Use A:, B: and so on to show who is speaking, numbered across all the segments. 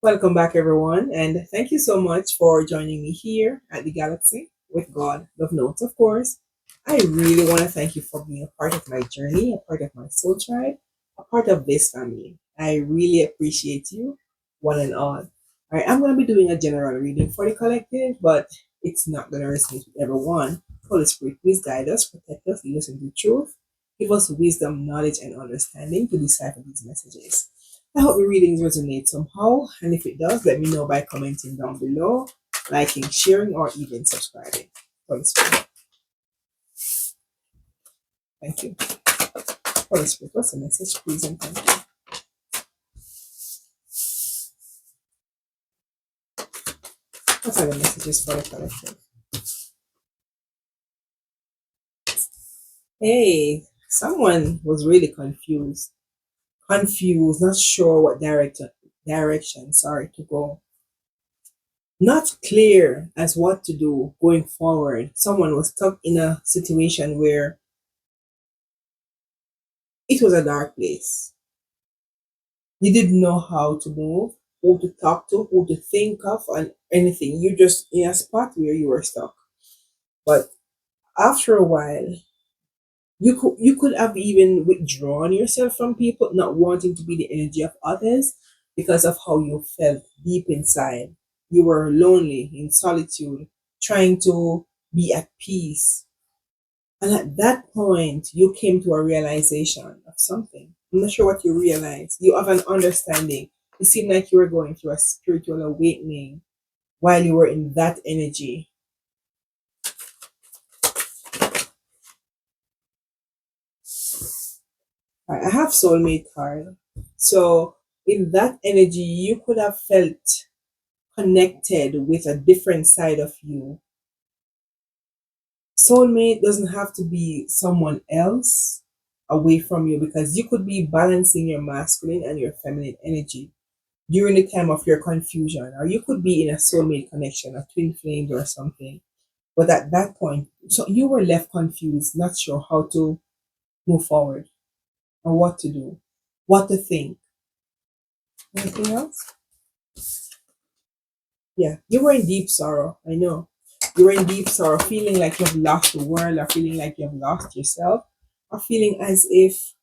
A: Welcome back, everyone, and thank you so much for joining me here at the Galaxy with God Love Notes, of course. I really want to thank you for being a part of my journey, a part of my soul tribe, a part of this family. I really appreciate you, one and all. All right, I'm going to be doing a general reading for the collective, but it's not going to resonate with everyone. Holy Spirit, please guide us, protect us, lead us into truth, give us wisdom, knowledge, and understanding to decipher these messages. I hope the readings resonate somehow, and if it does, let me know by commenting down below, liking, sharing, or even subscribing. Holy Spirit, thank you. Holy Spirit, what's the message, please, and thank you. What are the messages for the collective? Hey, someone was really confused. Confused, not sure what direction, to go. Not clear as what to do going forward. Someone was stuck in a situation where it was a dark place. You didn't know how to move, who to talk to, who to think of, and anything. You're just in a spot where you were stuck. But after a while, you could have even withdrawn yourself from people, not wanting to be the energy of others because of how you felt deep inside. You were lonely, in solitude, trying to be at peace. And at that point, you came to a realization of something. I'm not sure what you realized. You have an understanding. It seemed like you were going through a spiritual awakening while you were in that energy. I have soulmate card. So in that energy, you could have felt connected with a different side of you. Soulmate doesn't have to be someone else away from you because you could be balancing your masculine and your feminine energy during the time of your confusion, or you could be in a soulmate connection, a twin flames or something. But at that point, so you were left confused, not sure how to move forward or what to do, what to think. Anything else? Yeah, you were in deep sorrow. I know. You were in deep sorrow, feeling like you've lost the world, or feeling like you've lost yourself, or feeling as if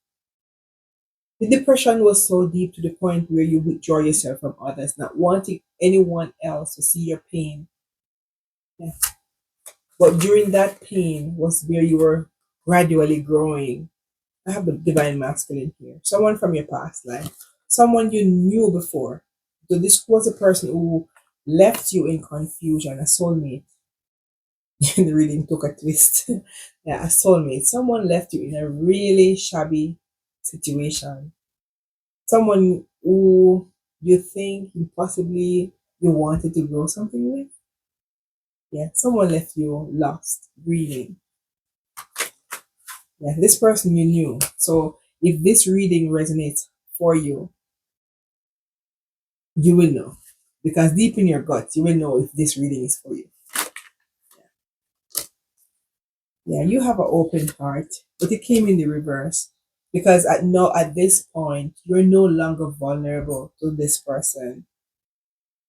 A: the depression was so deep to the point where you withdraw yourself from others, not wanting anyone else to see your pain. Yeah. But during that pain was where you were gradually growing. I have the divine masculine here. Someone from your past life, someone you knew before. So this was a person who left you in confusion, a soulmate. The reading took a twist. Yeah, a soulmate. Someone left you in a really shabby situation. Someone who you think you possibly you wanted to grow something with. Yeah, someone left you lost, grieving. Yeah, this person you knew. So if this reading resonates for you, you will know. Because deep in your gut, you will know if this reading is for you. Yeah, you have an open heart, but it came in the reverse. Because at this point, you're no longer vulnerable to this person.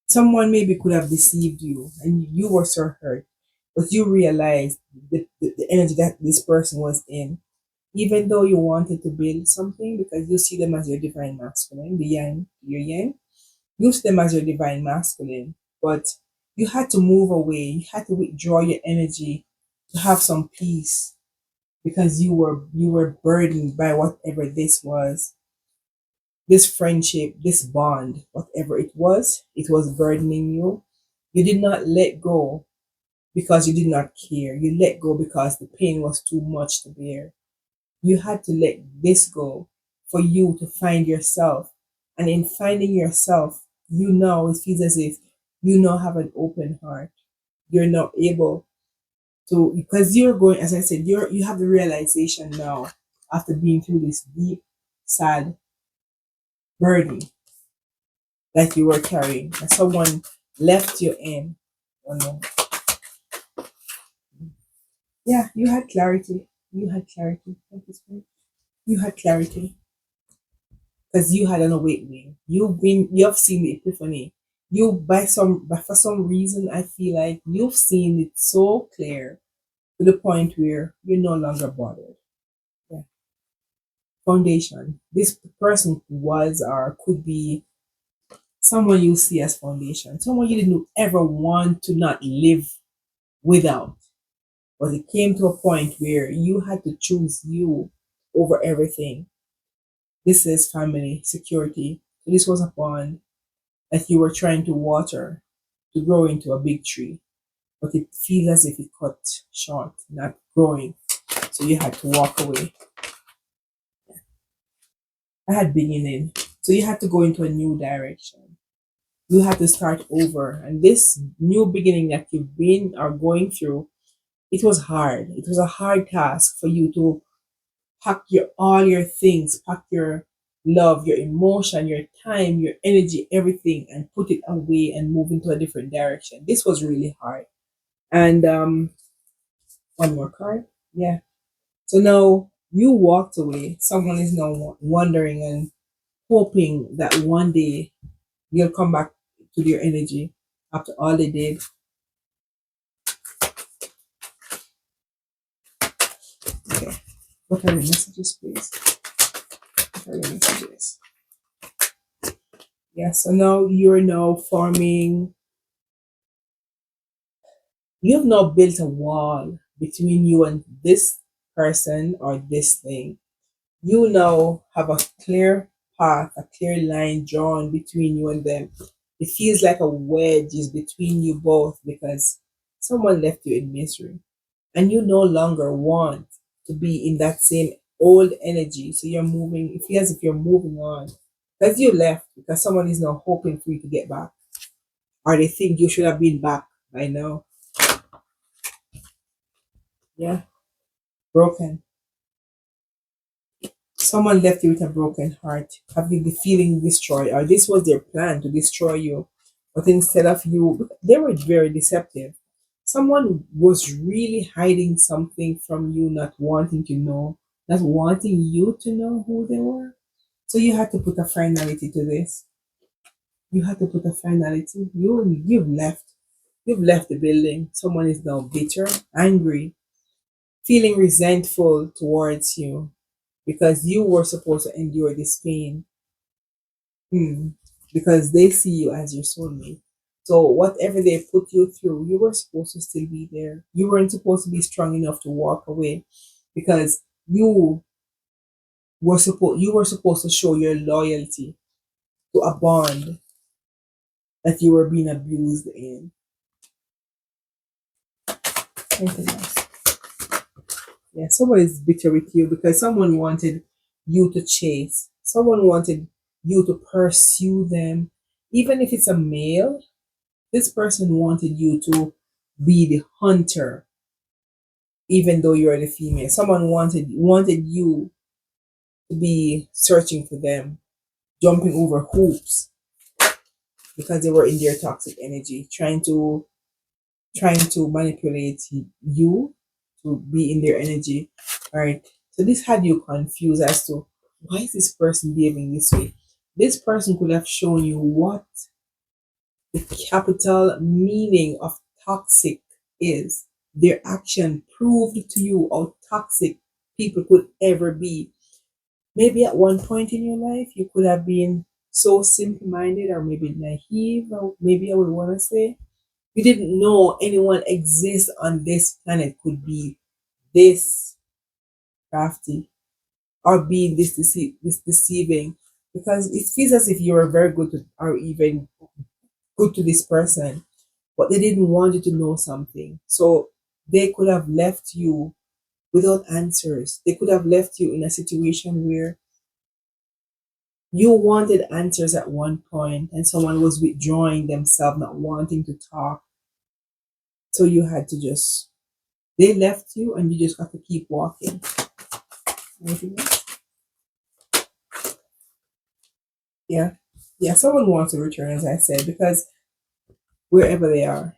A: Someone maybe could have deceived you and you were so hurt, but you realized the energy that this person was in, even though you wanted to build something because you see them as your divine masculine, the yang, your yang, you see them as your divine masculine, but you had to move away, you had to withdraw your energy to have some peace because you were burdened by whatever this was, this friendship, this bond, whatever it was burdening you. You did not let go because you did not care. You let go because the pain was too much to bear. You had to let this go for you to find yourself. And in finding yourself, it feels as if you now have an open heart. You're not able to, because you're going, as I said, you have the realization now after being through this deep, sad burden that you were carrying, and someone left you in. Oh no. Yeah, you had clarity. You had clarity. Thank you, Spirit. You had clarity because you had an awakening. You have seen the epiphany. But for some reason, I feel like you've seen it so clear to the point where you're no longer bothered. Yeah. Foundation. This person was or could be someone you see as foundation, someone you didn't ever want to not live without. But it came to a point where you had to choose you over everything. This is family, security. So this was a pond that you were trying to water to grow into a big tree. But it feels as if it cut short, not growing. So you had to walk away. I had beginning. So you had to go into a new direction. You had to start over. And this new beginning that you've been or going through, it was hard. It was a hard task for you to pack your all your things, pack your love, your emotion, your time, your energy, everything, and put it away and move into a different direction. This was really hard. And one more card. Yeah. So now you walked away. Someone is now wondering and hoping that one day you'll come back to their energy after all they did. Okay. What are your messages, please? What are your messages? Yeah, so now you're now forming, you have now built a wall between you and this person or this thing. You now have a clear path, a clear line drawn between you and them. It feels like a wedge is between you both because someone left you in misery and you no longer want to be in that same old energy. So you're moving, it feels as if you're moving on. Because you left because someone is now hoping for you to get back. Or they think you should have been back by now. Yeah. Broken. Someone left you with a broken heart. Have you the feeling destroyed? Or this was their plan to destroy you. But instead of you, they were very deceptive. Someone was really hiding something from you, not wanting to know, not wanting you to know who they were. So you had to put a finality to this. You had to put a finality. You've left the building. Someone is now bitter, angry, feeling resentful towards you because you were supposed to endure this pain. Hmm. Because they see you as your soulmate. So whatever they put you through, you were supposed to still be there. You weren't supposed to be strong enough to walk away because you were supposed to show your loyalty to a bond that you were being abused in. Anything else? Yeah, someone is bitter with you because someone wanted you to chase. Someone wanted you to pursue them. Even if it's a male, this person wanted you to be the hunter, even though you're the female. Someone wanted you to be searching for them, jumping over hoops because they were in their toxic energy, trying to manipulate you to be in their energy. All right. So this had you confused as to why is this person behaving this way? This person could have shown you what the capital meaning of toxic is. Their action proved to you how toxic people could ever be. Maybe at one point in your life, you could have been so simple minded or maybe naive, or maybe I would want to say. You didn't know anyone exists on this planet could be this crafty or be this deceiving because it feels as if you were very good to, or even good to this person, but they didn't want you to know something. So they could have left you without answers. They could have left you in a situation where you wanted answers at one point and someone was withdrawing themselves, not wanting to talk. So you had to just, they left you and you just got to keep walking. Anything else? Yeah. Yeah, someone wants to return, as I said, because wherever they are,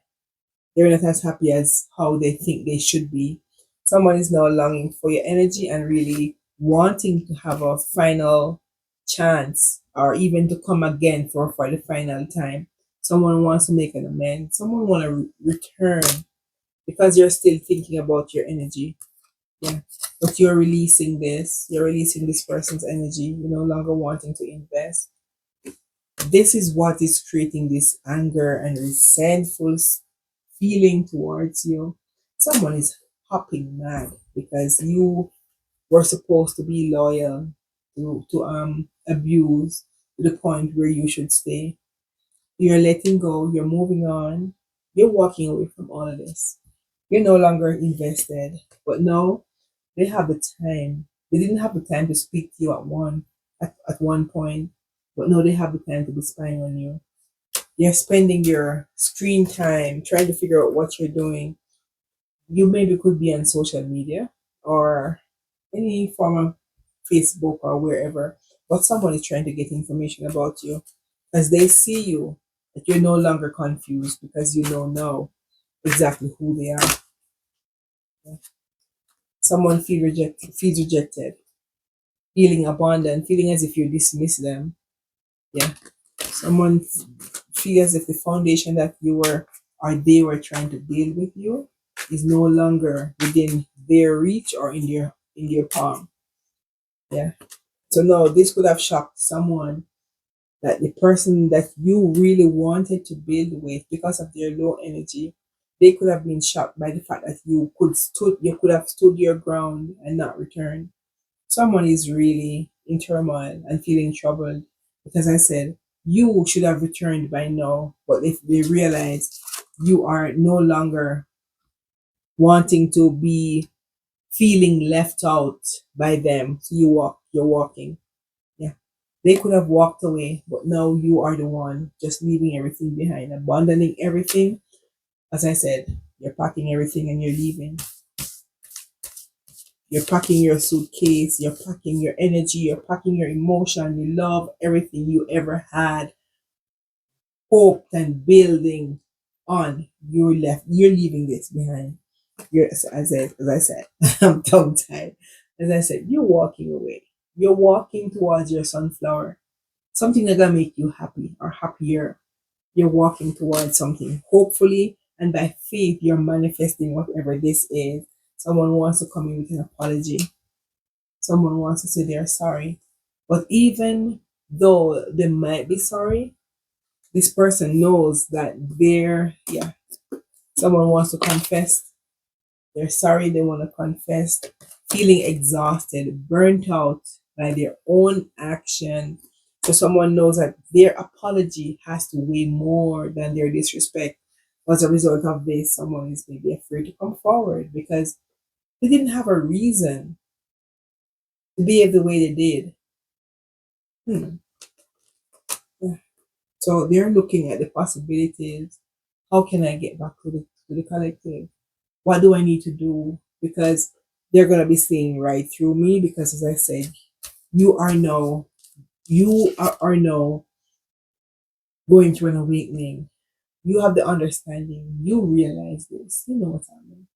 A: they're not as happy as how they think they should be. Someone is now longing for your energy and really wanting to have a final chance or even to come again for the final time. Someone wants to make an amend. Someone want to return because you're still thinking about your energy. Yeah. But you're releasing this. You're releasing this person's energy. You're no longer wanting to invest. This is what is creating this anger and resentful feeling towards you. Someone is hopping mad because you were supposed to be loyal to abuse to the point where you should stay. You're letting go, you're moving on, you're walking away from all of this. You're no longer invested. But no, they have the time. They didn't have the time to speak to you at one point. But no, they have the time to be spying on you. You're spending your screen time trying to figure out what you're doing. You maybe could be on social media or any form of Facebook or wherever, but someone is trying to get information about you as they see you, that you're no longer confused because you know now exactly who they are. Someone feels rejected, feeling abandoned, feeling as if you dismiss them. Yeah. Someone feels as if the foundation that you were or they were trying to build with you is no longer within their reach or in their palm. Yeah. So no, this could have shocked someone that the person that you really wanted to build with because of their low energy, they could have been shocked by the fact that you could have stood your ground and not returned. Someone is really in turmoil and feeling troubled because I said you should have returned by now, but if they realize you are no longer wanting to be feeling left out by them, so you're walking. Yeah. They could have walked away, but now you are the one just leaving everything behind, abandoning everything. As I said, you're packing everything and you're leaving. You're packing your suitcase, you're packing your energy, you're packing your emotion, your love, everything you ever had, hoped and building on. You're leaving this behind. You're as I said, I'm tongue tied. As I said, you're walking away. You're walking towards your sunflower. Something that gonna make you happy or happier. You're walking towards something. Hopefully, and by faith, you're manifesting whatever this is. Someone wants to come in with an apology. Someone wants to say they're sorry. But even though they might be sorry, this person knows that yeah, someone wants to confess. They're sorry, they want to confess, feeling exhausted, burnt out by their own action. So someone knows that their apology has to weigh more than their disrespect. As a result of this, someone is maybe afraid to come forward because they didn't have a reason to behave the way they did. Hmm. Yeah. So they're looking at the possibilities. How can I get back to the collective? What do I need to do? Because they're gonna be seeing right through me because as I said, you are now are now going through an awakening. You have the understanding. You realize this. You know what's happening.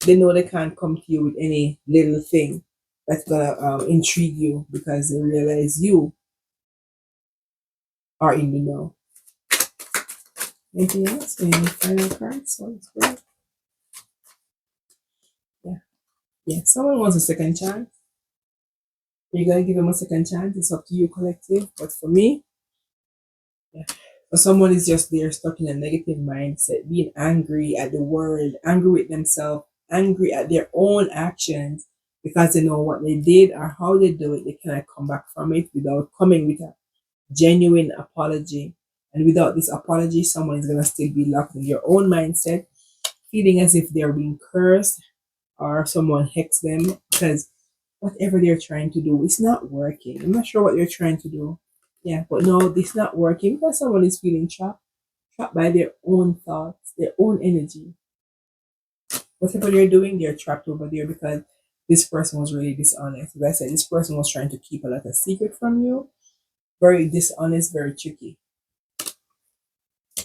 A: They know they can't come to you with any little thing that's gonna intrigue you because they realize you are in the know. Anything else? Any final cards? So it's great. Yeah. Yeah. Someone wants a second chance. You're gonna give them a second chance. It's up to you, collective. But for me, yeah. But someone is just there stuck in a negative mindset, being angry at the world, angry with themselves, angry at their own actions because they know what they did or how they do it. They cannot come back from it without coming with a genuine apology. And without this apology, someone is gonna still be locked in their own mindset, feeling as if they're being cursed or someone hexed them because whatever they're trying to do is not working. I'm not sure what they're trying to do. Yeah, but no, it's not working because someone is feeling trapped by their own thoughts, their own energy. Whatever they're doing, they're trapped over there because this person was really dishonest. As I said, this person was trying to keep a lot of secret from you. Very dishonest, very tricky.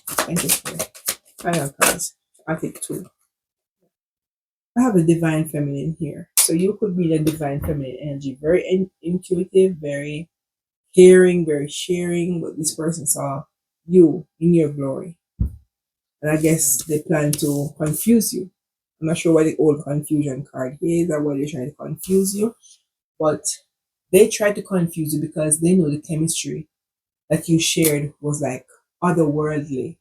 A: Thank you for final cards. I'll take two. I have a divine feminine here. So you could be the divine feminine energy. Very intuitive, very caring, very sharing. What this person saw you in your glory. And I guess they plan to confuse you. I'm not sure what the old confusion card is or what they're trying to confuse you, but they try to confuse you because they know the chemistry that you shared was like otherworldly.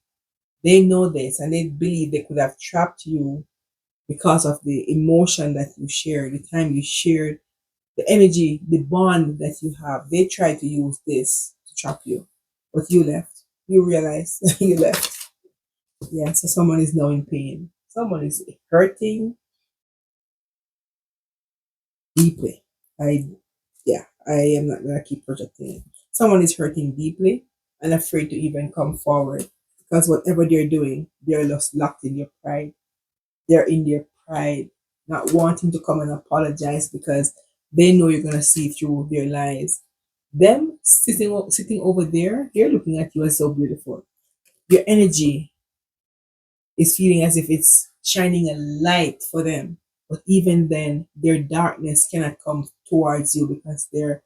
A: They know this and they believe they could have trapped you because of the emotion that you shared, the time you shared, the energy, the bond that you have. They tried to use this to trap you, but you left. You realize you left. Yeah, so someone is now in pain. Someone is hurting deeply. I, yeah, I am not gonna keep projecting it. Someone is hurting deeply and afraid to even come forward because whatever they're doing, they're just locked in your pride. They're in their pride, not wanting to come and apologize because they know you're gonna see through their lies. Them sitting over there, they're looking at you as so beautiful. Your energy is feeling as if it's shining a light for them. But even then, their darkness cannot come towards you because they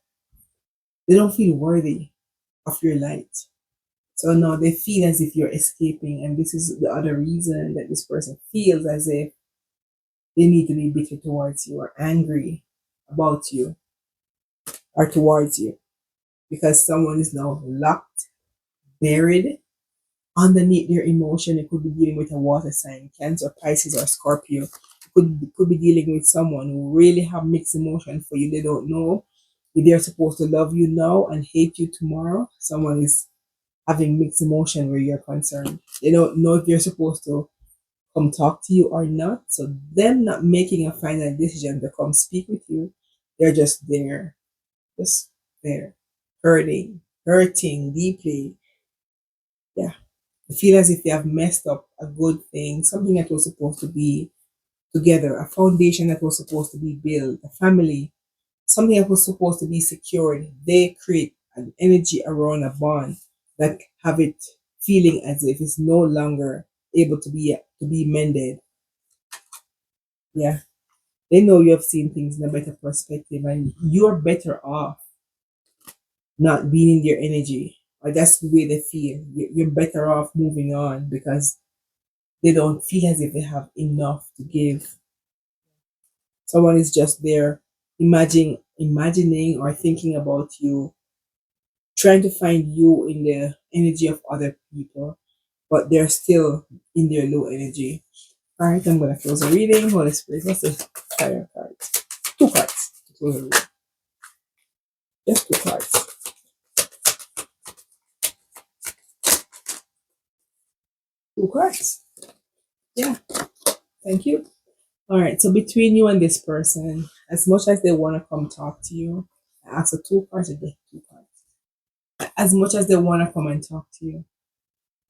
A: don't feel worthy of your light. So now they feel as if you're escaping, and this is the other reason that this person feels as if they need to be bitter towards you or angry about you or towards you because someone is now locked, buried underneath their emotion. It could be dealing with a water sign, Cancer, Pisces, or Scorpio. It could be dealing with someone who really have mixed emotion for you. They don't know if they're supposed to love you now and hate you tomorrow. Someone is having mixed emotion where you're concerned. They don't know if you're supposed to come talk to you or not. So them not making a final decision to come speak with you, they're just there, hurting deeply. Yeah, I feel as if they have messed up a good thing, something that was supposed to be together, a foundation that was supposed to be built, a family, something that was supposed to be secured. They create an energy around a bond that have it feeling as if it's no longer able to be mended. Yeah, they know you have seen things in a better perspective, and you're better off not being in their energy. Or that's the way they feel. You're better off moving on because they don't feel as if they have enough to give. Someone is just there imagining or thinking about you, trying to find you in the energy of other people, but they're still in their low energy. All right, I'm gonna close the reading. Holy Spirit, what's the fire cards? Two cards to close the reading. Just two cards. Two cards. Yeah, thank you. All right, so between you and this person, as much as they want to come talk to you, I ask for two cards, I get two cards. As much as they want to come and talk to you,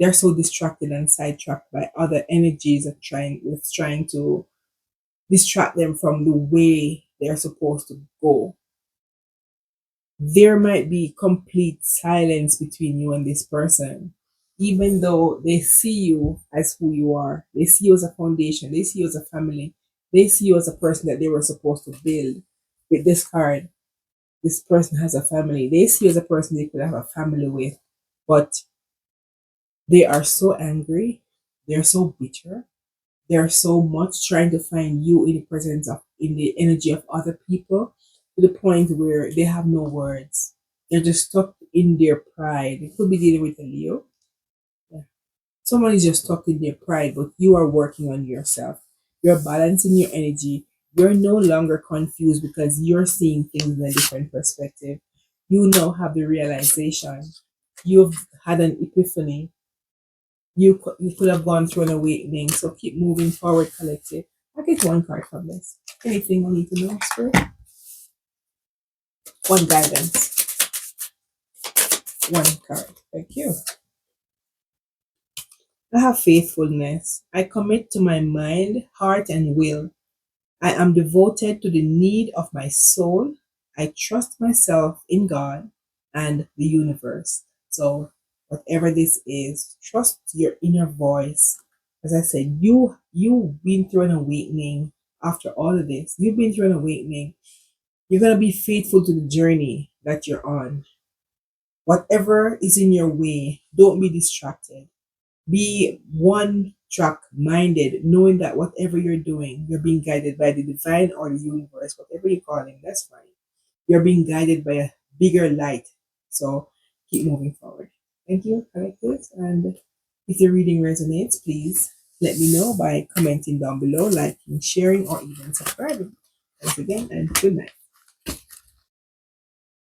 A: they're so distracted and sidetracked by other energies that's trying to distract them from the way they're supposed to go. There might be complete silence between you and this person, even though they see you as who you are. They see you as a foundation, they see you as a family, they see you as a person that they were supposed to build. With this card, this person has a family. They see you as a person they could have a family with, but they are so angry, they're so bitter, they're so much trying to find you in the presence of in the energy of other people to the point where they have no words. They're just stuck in their pride. It could be dealing with a Leo. Yeah. Someone is just stuck in their pride, but you are working on yourself. You're balancing your energy. You're no longer confused because you're seeing things in a different perspective. You now have the realization. You've had an epiphany. You could have gone through an awakening. So keep moving forward, collective. I get one card from this. Anything I need to know, Spirit? One guidance. One card. Thank you. I have faithfulness. I commit to my mind, heart, and will. I am devoted to the need of my soul. I trust myself in God and the universe. So, whatever this is, trust your inner voice. As I said, you've been through an awakening after all of this. You've been through an awakening. You're gonna be faithful to the journey that you're on. Whatever is in your way, don't be distracted. Be one track minded, knowing that whatever you're doing, you're being guided by the divine or the universe, whatever you call it, that's fine. You're being guided by a bigger light. So keep moving forward. Thank you, collectors. And if the reading resonates, please let me know by commenting down below, liking, sharing, or even subscribing. Thanks again, and good night.